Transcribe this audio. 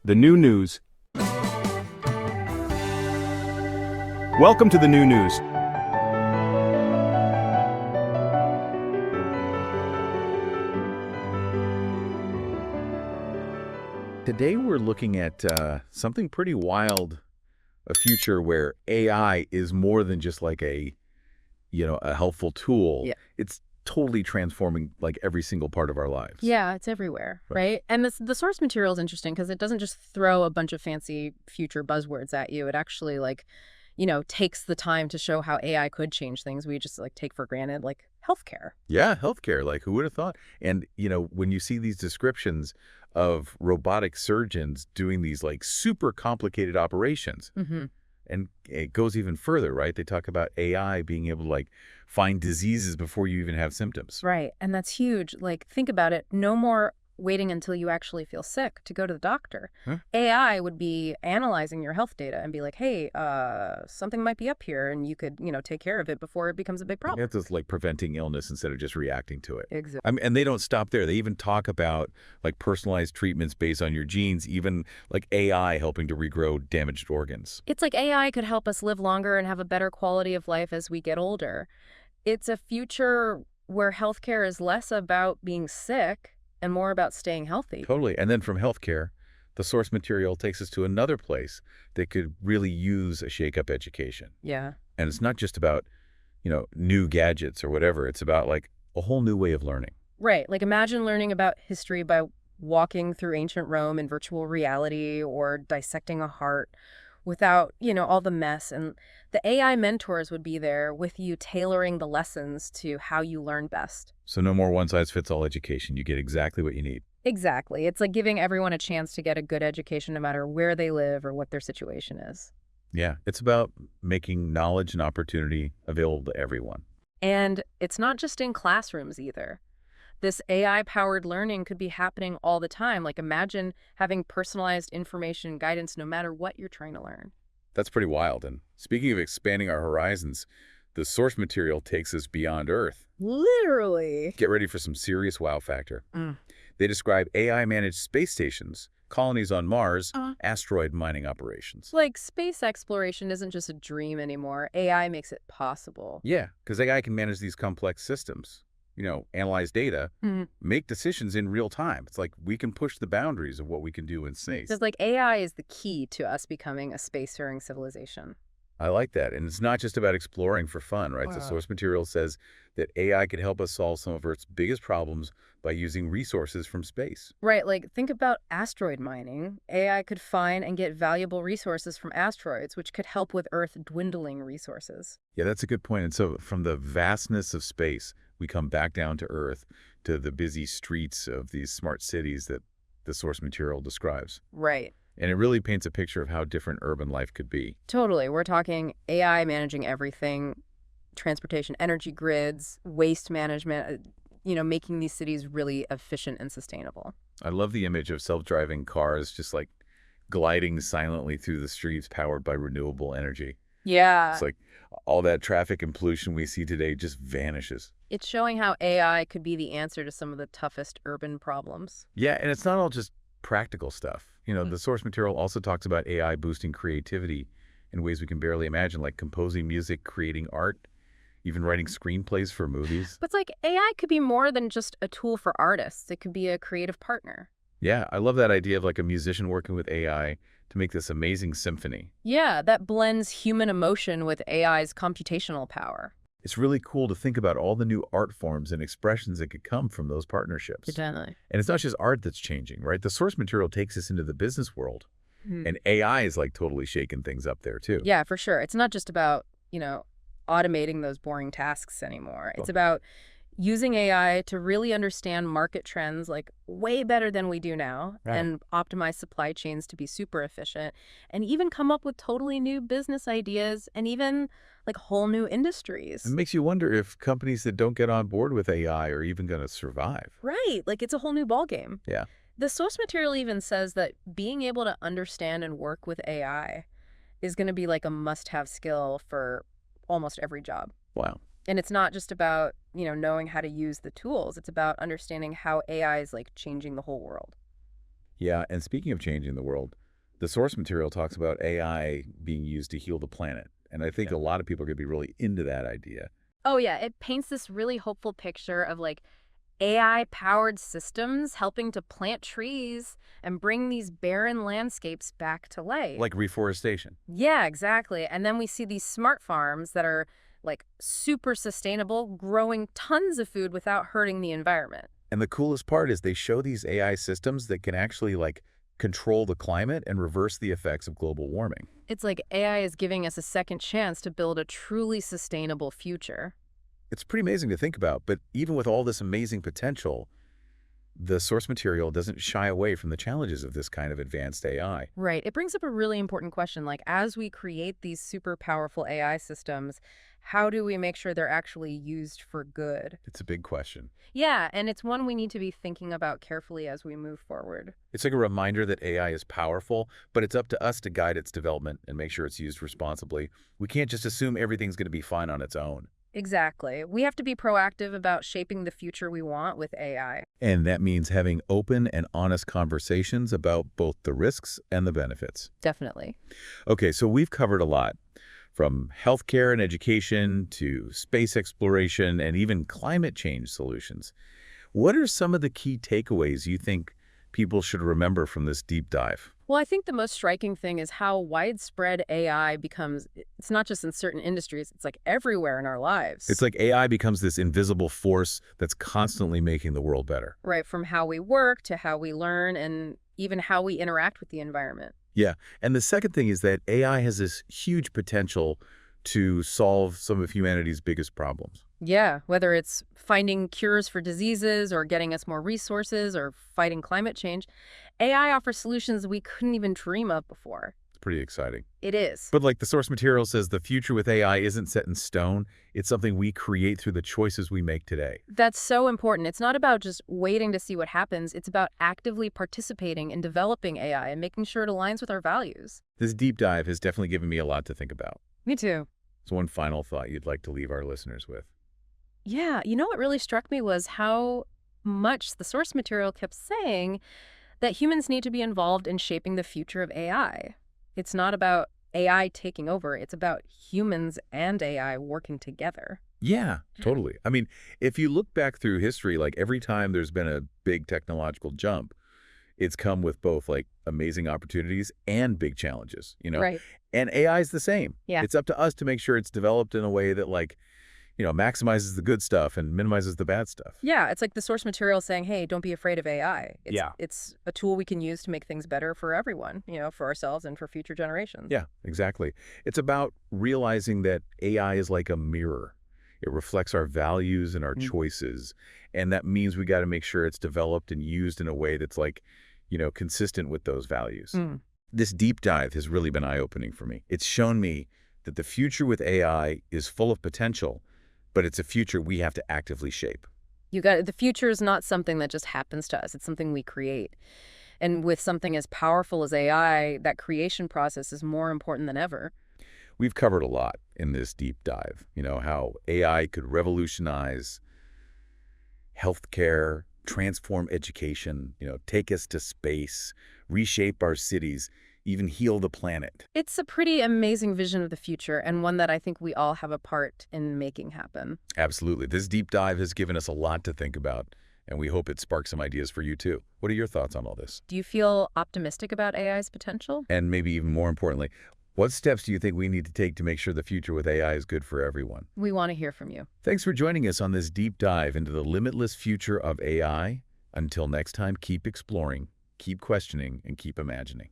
The new news. Welcome to the new news. Today we're looking at something pretty wild, a future where AI is more than just like a helpful tool. Yeah. It's totally transforming like every single part of our lives. Yeah, it's everywhere, right? And the source material is interesting because it doesn't just throw a bunch of fancy future buzzwords at you. It actually takes the time to show how AI could change things we just take for granted, like healthcare. Yeah, healthcare, like who would have thought? And, when you see these descriptions of robotic surgeons doing these like super complicated operations, Mm-hmm. and it goes even further, right? They talk about AI being able to like find diseases before you even have symptoms. Right. And that's huge. Like, think about it. No more waiting until you actually feel sick to go to the doctor. Huh? AI would be analyzing your health data and be like, hey, something might be up here, and you could, take care of it before it becomes a big problem. It's just like preventing illness instead of just reacting to it. Exactly. I mean, and they don't stop there. They even talk about like personalized treatments based on your genes, even like AI helping to regrow damaged organs. It's like AI could help us live longer and have a better quality of life as we get older. It's a future where healthcare is less about being sick and more about staying healthy. Totally. And then from healthcare, the source material takes us to another place that could really use a shake-up education. Yeah. And it's not just about, new gadgets or whatever. It's about like a whole new way of learning. Right. Like, imagine learning about history by walking through ancient Rome in virtual reality or dissecting a heart without, all the mess. And the AI mentors would be there with you, tailoring the lessons to how you learn best. So no more one-size-fits-all education. You get exactly what you need. Exactly. It's like giving everyone a chance to get a good education no matter where they live or what their situation is. Yeah, it's about making knowledge and opportunity available to everyone. And it's not just in classrooms either. This AI-powered learning could be happening all the time. Like, imagine having personalized information and guidance no matter what you're trying to learn. That's pretty wild. And speaking of expanding our horizons, the source material takes us beyond Earth. Literally. Get ready for some serious wow factor. Mm. They describe AI-managed space stations, colonies on Mars, asteroid mining operations. Like, space exploration isn't just a dream anymore. AI makes it possible. Yeah, because AI can manage these complex systems, analyze data, make decisions in real time. It's like we can push the boundaries of what we can do in space. Because, AI is the key to us becoming a spacefaring civilization. I like that. And it's not just about exploring for fun, right? The source material says that AI could help us solve some of Earth's biggest problems by using resources from space. Right, like, think about asteroid mining. AI could find and get valuable resources from asteroids, which could help with Earth dwindling resources. Yeah, that's a good point. And so from the vastness of space, we come back down to Earth, to the busy streets of these smart cities that the source material describes. Right. And it really paints a picture of how different urban life could be. Totally. We're talking AI managing everything, transportation, energy grids, waste management, making these cities really efficient and sustainable. I love the image of self-driving cars just like gliding silently through the streets powered by renewable energy. Yeah. It's like all that traffic and pollution we see today just vanishes. It's showing how AI could be the answer to some of the toughest urban problems. Yeah, and it's not all just practical stuff. The source material also talks about AI boosting creativity in ways we can barely imagine, like composing music, creating art, even writing screenplays for movies. But it's like AI could be more than just a tool for artists. It could be a creative partner. Yeah, I love that idea of like a musician working with AI to make this amazing symphony. Yeah, that blends human emotion with AI's computational power. It's really cool to think about all the new art forms and expressions that could come from those partnerships. Definitely. And it's not just art that's changing, right? The source material takes us into the business world. And AI is like totally shaking things up there too. Yeah, for sure. It's not just about, automating those boring tasks anymore. It's about using AI to really understand market trends like way better than we do now, Right. and optimize supply chains to be super efficient, and even come up with totally new business ideas and even like whole new industries. It makes you wonder if companies that don't get on board with AI are even going to survive. Right. Like, it's a whole new ballgame. Yeah. The source material even says that being able to understand and work with AI is going to be like a must-have skill for almost every job. Wow. And it's not just about, knowing how to use the tools. It's about understanding how AI is like changing the whole world. Yeah, and speaking of changing the world, the source material talks about AI being used to heal the planet. And I think Yeah. a lot of people are going to be really into that idea. Oh, yeah, it paints this really hopeful picture of like AI-powered systems helping to plant trees and bring these barren landscapes back to life. Like reforestation. Yeah, exactly. And then we see these smart farms that are like super sustainable, growing tons of food without hurting the environment. And the coolest part is they show these AI systems that can actually control the climate and reverse the effects of global warming. It's like AI is giving us a second chance to build a truly sustainable future. It's pretty amazing to think about, but even with all this amazing potential, the source material doesn't shy away from the challenges of this kind of advanced AI. Right. It brings up a really important question. Like, as we create these super powerful AI systems, how do we make sure they're actually used for good? It's a big question. Yeah, and it's one we need to be thinking about carefully as we move forward. It's like a reminder that AI is powerful, but it's up to us to guide its development and make sure it's used responsibly. We can't just assume everything's going to be fine on its own. Exactly. We have to be proactive about shaping the future we want with AI. And that means having open and honest conversations about both the risks and the benefits. Definitely. Okay, so we've covered a lot, from healthcare and education to space exploration and even climate change solutions. What are some of the key takeaways you think people should remember from this deep dive? Well, I think the most striking thing is how widespread AI becomes. It's not just in certain industries, it's like everywhere in our lives. It's like AI becomes this invisible force that's constantly making the world better. Right, from how we work to how we learn and even how we interact with the environment. Yeah, and the second thing is that AI has this huge potential to solve some of humanity's biggest problems. Yeah, whether it's finding cures for diseases or getting us more resources or fighting climate change, AI offers solutions we couldn't even dream of before. It's pretty exciting. It is. But like the source material says, the future with AI isn't set in stone. It's something we create through the choices we make today. That's so important. It's not about just waiting to see what happens. It's about actively participating in developing AI and making sure it aligns with our values. This deep dive has definitely given me a lot to think about. Me too. So one final thought you'd like to leave our listeners with. Yeah, you know what really struck me was how much the source material kept saying that humans need to be involved in shaping the future of AI. It's not about AI taking over, it's about humans and AI working together. Yeah, totally. I mean, if you look back through history, like every time there's been a big technological jump, it's come with both like amazing opportunities and big challenges. Right. And AI is the same. Yeah. It's up to us to make sure it's developed in a way that maximizes the good stuff and minimizes the bad stuff. Yeah, it's like the source material saying, hey, don't be afraid of AI. Yeah. It's a tool we can use to make things better for everyone, for ourselves and for future generations. Yeah, exactly. It's about realizing that AI is like a mirror. It reflects our values and our choices. And that means we got to make sure it's developed and used in a way that's consistent with those values. Mm. This deep dive has really been eye-opening for me. It's shown me that the future with AI is full of potential, but it's a future we have to actively shape. The future is not something that just happens to us. It's something we create. And with something as powerful as AI, that creation process is more important than ever. We've covered a lot in this deep dive, how AI could revolutionize healthcare, transform education, take us to space, reshape our cities, even heal the planet. It's a pretty amazing vision of the future and one that I think we all have a part in making happen. Absolutely. This deep dive has given us a lot to think about, and we hope it sparks some ideas for you too. What are your thoughts on all this? Do you feel optimistic about AI's potential? And maybe even more importantly, what steps do you think we need to take to make sure the future with AI is good for everyone? We want to hear from you. Thanks for joining us on this deep dive into the limitless future of AI. Until next time, keep exploring, keep questioning, and keep imagining.